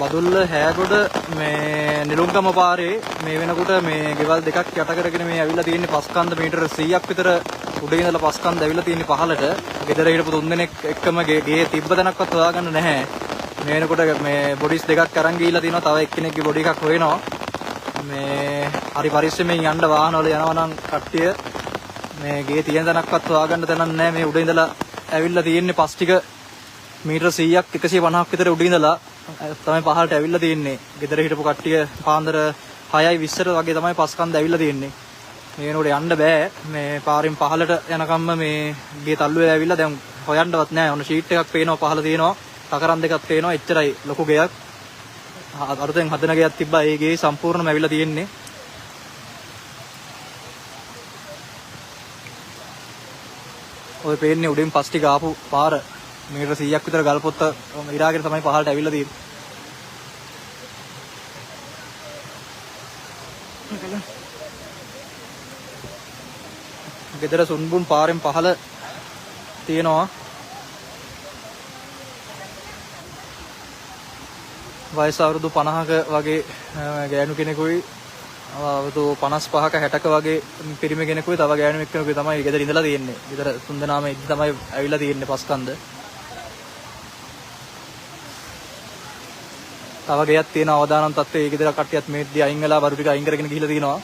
බදුල්ල හැගොඩ මේ නිලුම්ගම පාරේ මේ වෙනකොට මේ ගෙවල් දෙකක් යට කරගෙන මේ ඇවිල්ලා තියෙන්නේ පස්කන්ද මීටර 100ක් විතර උඩින් ඉඳලා පස්කන්ද ඇවිල්ලා තියෙන්නේ පහළට. ගෙදර හිටපු තුන් දෙනෙක් එක්කම ගේ තිබ්බ තැනක්වත් හොයාගන්න නැහැ. මේ වෙනකොට මේ බොඩිස් දෙකක් අරන් ගිහිල්ලා තිනවා. තව එක්කෙනෙක්ගේ බොඩි එකක් හොයනවා. මේ හරි පරිස්සමෙන් යන්න වාහනවල යනවා නම් කට්ටිය මේ ගේ තියෙන තැනක්වත් හොයාගන්න තැනක් නැහැ. මේ උඩ ඉඳලා ඇවිල්ලා තියෙන්නේ පස් ටික මීටර 100ක් 150ක් විතර උඩ ඉඳලා තමයි පහළට ඇවිල්ලා තියෙන්නේ. ගෙදර හිටපු කට්ටිය පාන්දර 6:20ට වගේ තමයි පස්කන්ද ඇවිල්ලා තියෙන්නේ. මේ වෙනකොට යන්න බෑ. මේ පාරෙන් පහළට යනකම්ම මේ ගේ තල්ලු වෙලා ඇවිල්ලා දැන් හොයන්නවත් නැහැ. ඔන්න ෂීට් එකක් පේනවා පහළ තියෙනවා. තකරන් දෙකක් පේනවා. එච්චරයි ලොකු ගෙයක්. අරුතෙන් හදන ගෙයක් තිබ්බා. ඒ ගේ සම්පූර්ණයෙන්ම ඇවිල්ලා තියෙන්නේ. ඔය පේන්නේ උඩින් පස් ටික ආපු පාර. මීටර 100ක් විතර ගල් පොත්ත ඉරාගෙන තමයි පහළට ඇවිල්ලා තියෙන්නේ. ගෙදර සුන්බුන් පාරෙන් පහළ තියෙනවා. වයස අවුරුදු 50ක වගේ ගෑනු කෙනෙකුයි අවුරුදු 55ක 60ක වගේ පිරිමි කෙනෙකුයි තව ගෑනු එක්කෙනෙකුයි තමයි ගෙදර ඉඳලා තියෙන්නේ. ගෙදර තුන් දෙනාම ඉඳි තමයි ඇවිල්ලා තියෙන්නේ පස්කන්ද. තව ගෙයක් තියෙන අවදානම් තත්ත්වයේ ඒ ගෙදර කට්ටියත් මේද්දී අයින් වෙලා බරු ටික අයින් කරගෙන ගිහිල්ලා තියෙනවා.